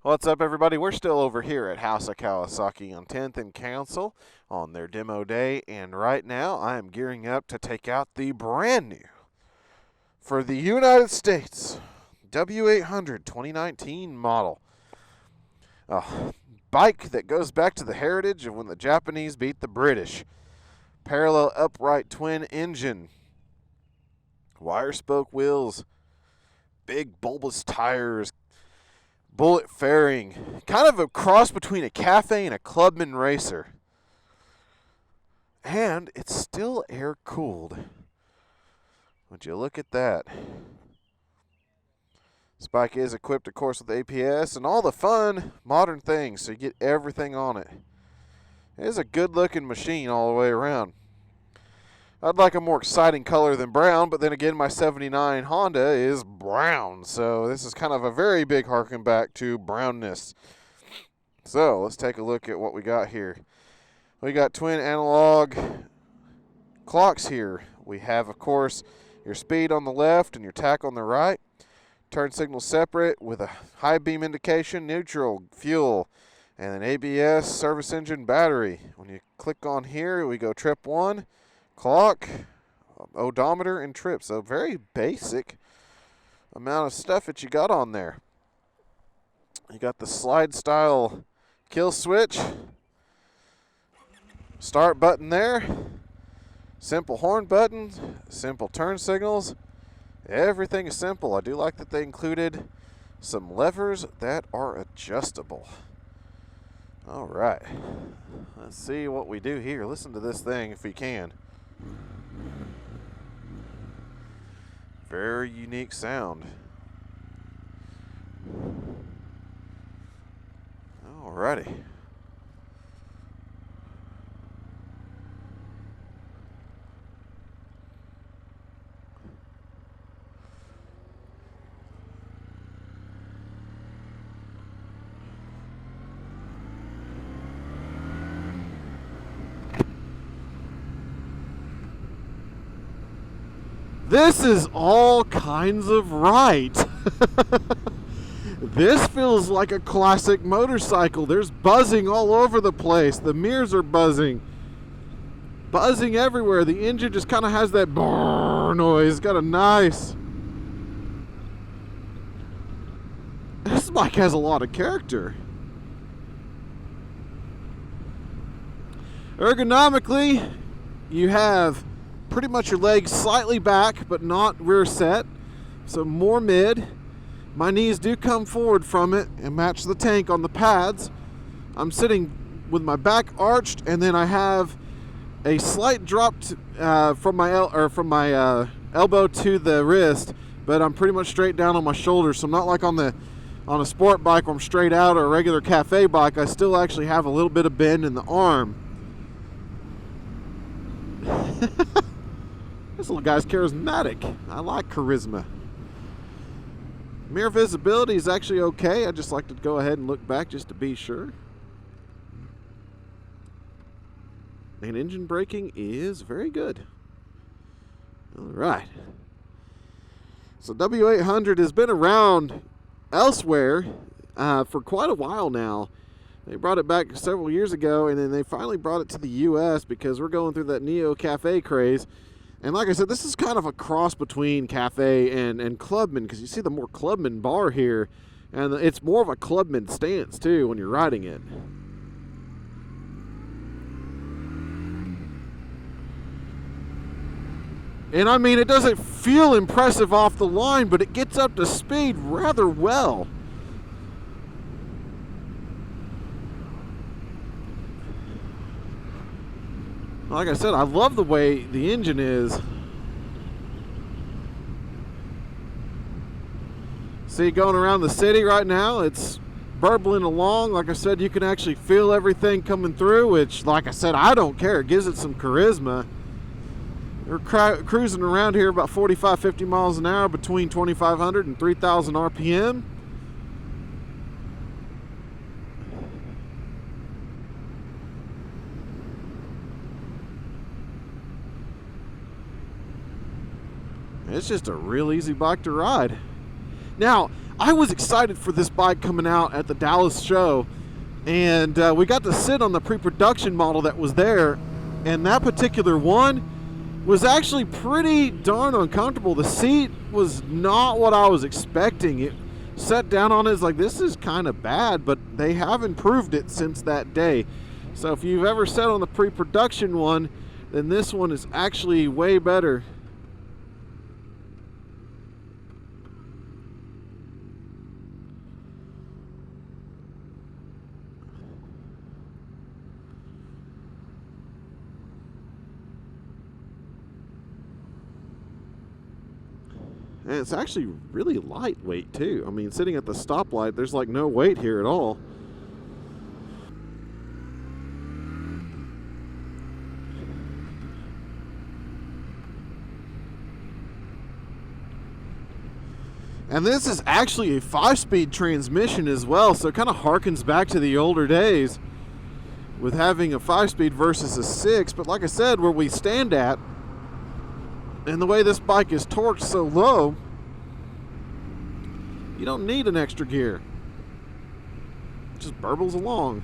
What's up, everybody? We're still over here at House of Kawasaki on 10th and Council on their demo day, and right now I am gearing up to take out the brand new, for the United States, W800 2019 model. A bike that goes back to the heritage of when the Japanese beat the British. Parallel upright twin engine, wire spoke wheels, big bulbous tires, bullet fairing, kind of a cross between a cafe and a clubman racer. And it's still air cooled. Would you look at that? This bike is equipped, of course, with APS and all the fun modern things, so you get everything on it. It is a good looking machine all the way around. I'd like a more exciting color than brown, but then again, my 79 Honda is brown, so this is kind of a very big harken back to brownness. So let's take a look at what we got here. We got twin analog clocks here. We have, of course, your speed on the left and your tach on the right. Turn signal separate with a high beam indication, neutral, fuel, and an ABS service engine battery. When you click on here, we go trip 1. Clock, odometer, and trip. So very basic amount of stuff that you got on there. You got the slide style kill switch. Start button there. Simple horn button. Simple turn signals. Everything is simple. I do like that they included some levers that are adjustable. All right. Let's see what we do here. Listen to this thing if we can. Very unique sound. Alrighty. This is all kinds of right. This feels like a classic motorcycle. There's buzzing all over the place. The mirrors are buzzing. Buzzing everywhere. The engine just kind of has that brrr noise. It's got a nice... This bike has a lot of character. Ergonomically, you have pretty much your legs slightly back, but not rear set, so more mid. My knees do come forward from it and match the tank on the pads. I'm sitting with my back arched, and then I have a slight drop from my elbow to the wrist, but I'm pretty much straight down on my shoulders. So I'm not like on a sport bike where I'm straight out, or a regular cafe bike. I still actually have a little bit of bend in the arm. This little guy's charismatic. I like charisma. Mirror visibility is actually okay. I just like to go ahead and look back just to be sure. And engine braking is very good. All right. So W800 has been around elsewhere for quite a while now. They brought it back several years ago, and then they finally brought it to the U.S. because we're going through that Neo Cafe craze. And like I said, this is kind of a cross between cafe and clubman, because you see the more clubman bar here, and it's more of a clubman stance too when you're riding it. And I mean, it doesn't feel impressive off the line, but it gets up to speed rather well. Like I said, I love the way the engine is. See, going around the city right now, it's burbling along. Like I said, you can actually feel everything coming through, which, like I said, I don't care. It gives it some charisma. We're cruising around here about 45, 50 miles an hour between 2,500 and 3,000 RPM. It's just a real easy bike to ride. Now, I was excited for this bike coming out at the Dallas show, and we got to sit on the pre-production model that was there, and that particular one was actually pretty darn uncomfortable. The seat was not what I was expecting. It sat down on it, it's like, this is kind of bad, but they have improved it since that day. So if you've ever sat on the pre-production one, then this one is actually way better. And it's actually really lightweight too. I mean, sitting at the stoplight, there's like no weight here at all. And this is actually a 5-speed transmission as well, so it kind of harkens back to the older days with having a 5-speed versus a 6. But like I said, where we stand at, and the way this bike is torqued so low, you don't need an extra gear. It just burbles along.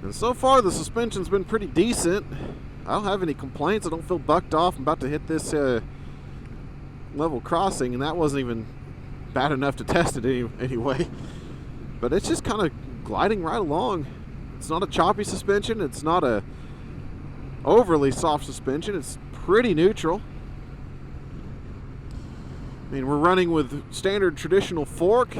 And so far the suspension's been pretty decent. I don't have any complaints. I don't feel bucked off. I'm about to hit this level crossing, and that wasn't even bad enough to test it anyway. But it's just kind of gliding right along. It's not a choppy suspension. It's not a overly soft suspension. It's pretty neutral. I mean, we're running with standard traditional fork.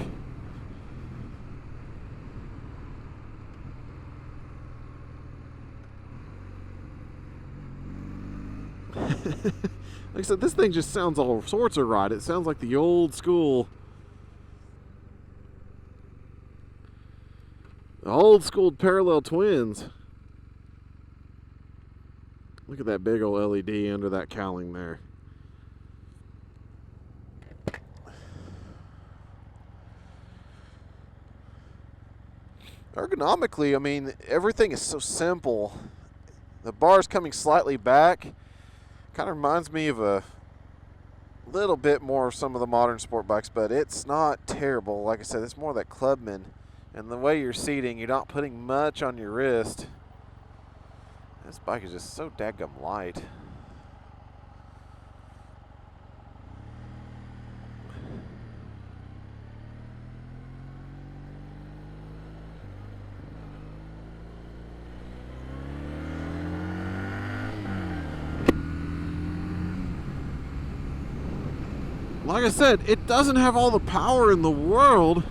Like I said, this thing just sounds all sorts of right. It sounds like the old school parallel twins. Look at that big old LED under that cowling there. Ergonomically, I mean, everything is so simple. The bar's coming slightly back. Kind of reminds me of a little bit more of some of the modern sport bikes, but it's not terrible. Like I said, it's more that Clubman. And the way you're seating, you're not putting much on your wrist. This bike is just so daggum light. Like I said, it doesn't have all the power in the world,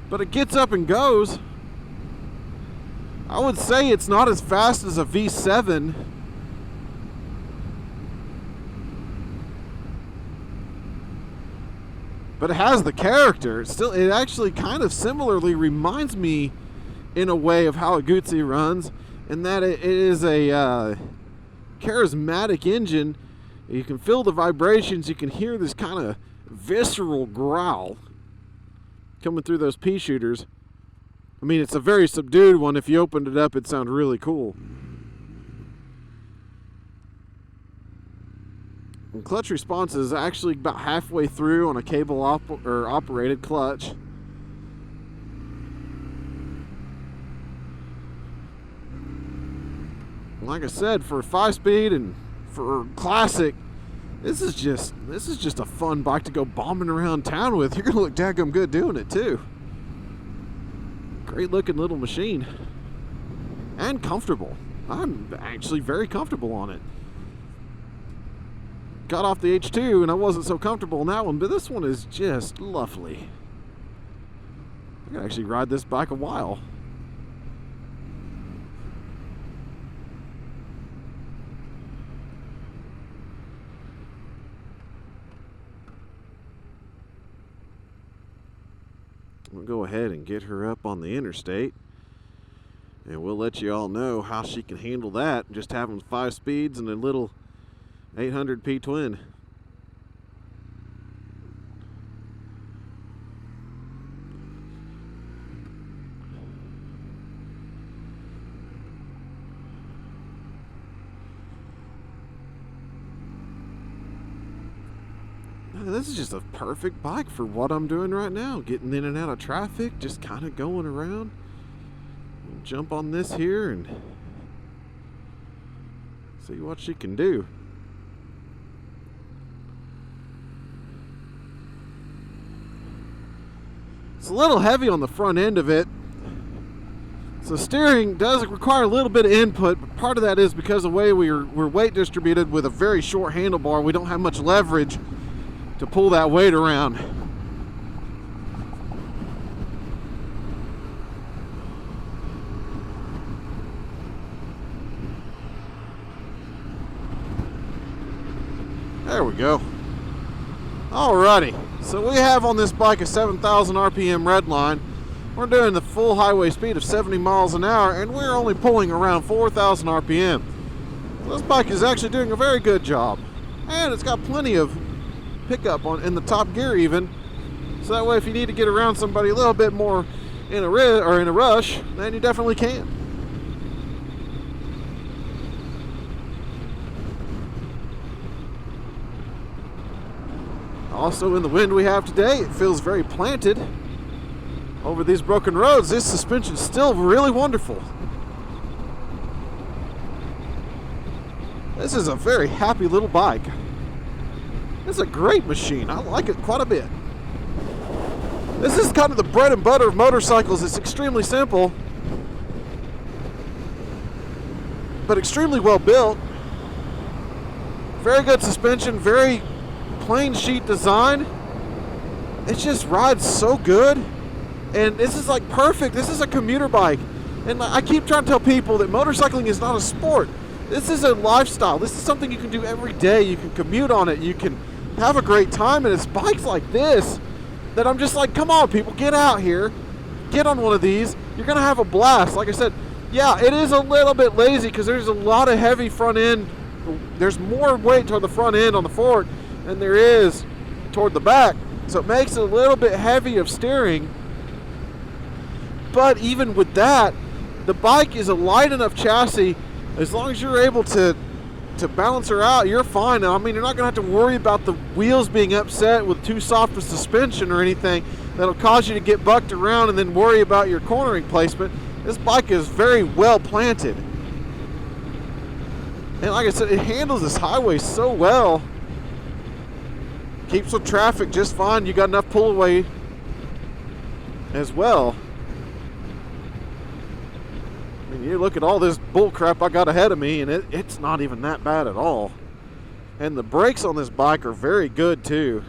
but it gets up and goes. I would say it's not as fast as a V7, but it has the character. It actually kind of similarly reminds me in a way of how a Guzzi runs, in that it is a charismatic engine. You can feel the vibrations. You can hear this kind of visceral growl coming through those pea shooters. I mean, it's a very subdued one. If you opened it up, it'd sound really cool. And clutch response is actually about halfway through on a cable operated clutch. Like I said, for a 5-speed and for classic, this is just a fun bike to go bombing around town with. You're gonna look daggum good doing it too. Great looking little machine. And comfortable. I'm actually very comfortable on it. Got off the H2 and I wasn't so comfortable on that one, but this one is just lovely. I could actually ride this bike a while. We'll go ahead and get her up on the interstate, and we'll let you all know how she can handle that, just having 5 speeds and a little 800p twin. This is just a perfect bike for what I'm doing right now. Getting in and out of traffic, just kind of going around. Jump on this here and see what she can do. It's a little heavy on the front end of it. So steering does require a little bit of input, but part of that is because of the way we're weight distributed with a very short handlebar. We don't have much leverage to pull that weight around. There we go. Alrighty, so we have on this bike a 7,000 RPM redline. We're doing the full highway speed of 70 miles an hour, and we're only pulling around 4,000 RPM. So this bike is actually doing a very good job, and it's got plenty of pickup in the top gear even. So that way, if you need to get around somebody a little bit more in a rush, then you definitely can. Also, in the wind we have today, it feels very planted over these broken roads. This suspension is still really wonderful. This is a very happy little bike. It's a great machine. I like it quite a bit. This is kind of the bread and butter of motorcycles. It's extremely simple, but extremely well built. Very good suspension, very plain sheet design. It just rides so good. And this is like perfect. This is a commuter bike. And I keep trying to tell people that motorcycling is not a sport. This is a lifestyle. This is something you can do every day. You can commute on it. You can have a great time. And it's bikes like this that I'm just like, come on, people, get out here. Get on one of these. You're going to have a blast. Like I said, yeah, it is a little bit lazy because there's a lot of heavy front end. There's more weight toward the front end on the fork than there is toward the back. So it makes it a little bit heavy of steering. But even with that, the bike is a light enough chassis. As long as you're able to balance her out, you're fine. I mean, you're not going to have to worry about the wheels being upset with too soft a suspension or anything that'll cause you to get bucked around and then worry about your cornering placement. This bike is very well planted. And like I said, it handles this highway so well. Keeps with traffic just fine. You got enough pull away as well. I mean, you look at all this bull crap I got ahead of me, and it's not even that bad at all. And the brakes on this bike are very good too.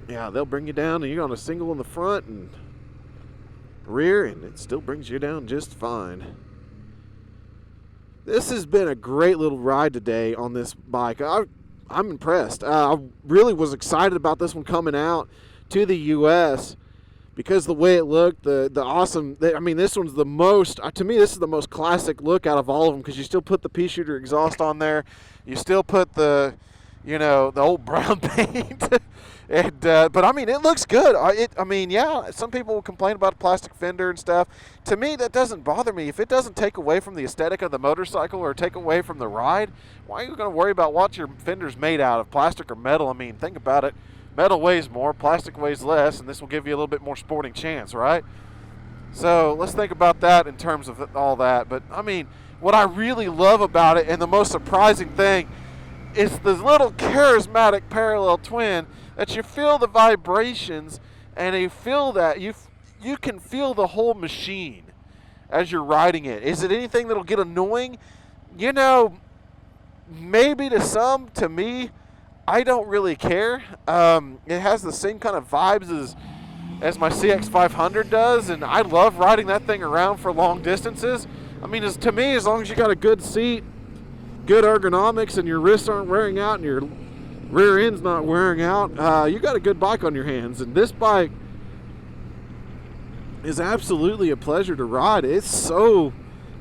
Yeah, they'll bring you down, and you're on a single in the front and rear, and it still brings you down just fine. This has been a great little ride today on this bike. I'm impressed. I really was excited about this one coming out to the U.S. because the way it looked, the awesome. I mean, this one's the most. To me, this is the most classic look out of all of them because you still put the pea shooter exhaust on there. You still put the old brown paint. And but I mean, it looks good. I mean, yeah, some people will complain about a plastic fender and stuff. To me, that doesn't bother me. If it doesn't take away from the aesthetic of the motorcycle or take away from the ride, why are you going to worry about what your fender's made out of, plastic or metal? I mean, think about it. Metal weighs more, plastic weighs less, and this will give you a little bit more sporting chance, right? So let's think about that in terms of all that. But I mean, what I really love about it, and the most surprising thing, is the little charismatic parallel twin that you feel the vibrations, and you feel that you can feel the whole machine as you're riding it. Is it anything that'll get annoying? You know, maybe to some. To me, I don't really care. It has the same kind of vibes as my CX500 does, and I love riding that thing around for long distances. I mean, to me, as long as you got a good seat, good ergonomics, and your wrists aren't wearing out and your rear end's not wearing out, you got a good bike on your hands. And this bike is absolutely a pleasure to ride. It's so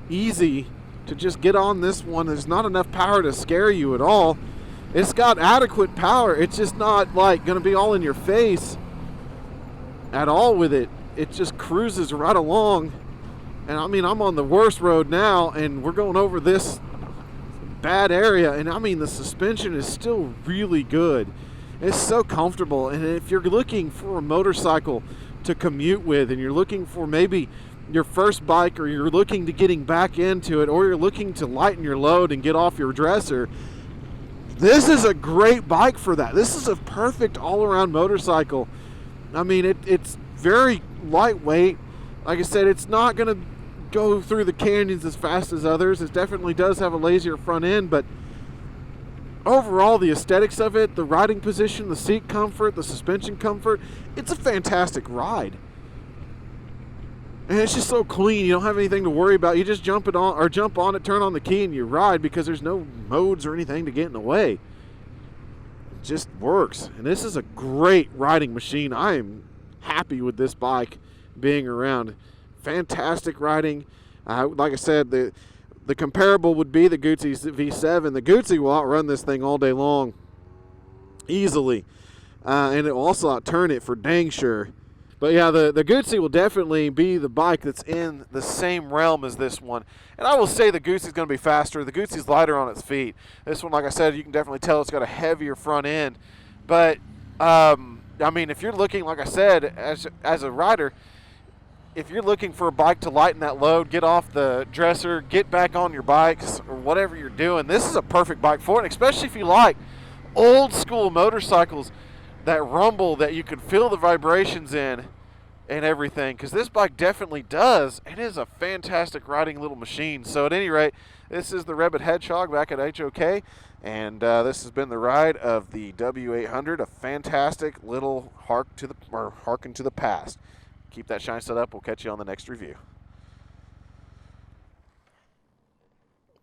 easy to just get on this one. There's not enough power to scare you at all. It's got adequate power. It's just not like going to be all in your face at all with it. It just cruises right along. And I mean, I'm on the worst road now, and we're going over this bad area, and I mean the suspension is still really good. It's so comfortable, and if you're looking for a motorcycle to commute with, and you're looking for maybe your first bike, or you're looking to getting back into it, or you're looking to lighten your load and get off your dresser, this is a great bike for that. This is a perfect all-around motorcycle. I mean, it's very lightweight. Like I said, it's not going to go through the canyons as fast as others. It definitely does have a lazier front end, but overall, the aesthetics of it, the riding position, the seat comfort, the suspension comfort, it's a fantastic ride. And it's just so clean. You don't have anything to worry about. You just jump on it, turn on the key, and you ride, because there's no modes or anything to get in the way. It just works. And this is a great riding machine. I am happy with this bike being around. Fantastic riding. Like I said, the comparable would be the Guzzi V7. The Guzzi will outrun this thing all day long, easily, and it will also outturn it for dang sure. But yeah, the Guzzi will definitely be the bike that's in the same realm as this one. And I will say the Guzzi's going to be faster. The Guzzi's lighter on its feet. This one, like I said, you can definitely tell it's got a heavier front end. But I mean, if you're looking, like I said, as a rider, if you're looking for a bike to lighten that load, get off the dresser, get back on your bikes, or whatever you're doing, this is a perfect bike for it, especially if you like old school motorcycles that rumble, that you can feel the vibrations in and everything, because this bike definitely does. It is a fantastic riding little machine. So at any rate, this is the Rabid Hedgehog back at HOK, and this has been the ride of the W800, a fantastic little harken to the past. Keep that shine set up. We'll catch you on the next review.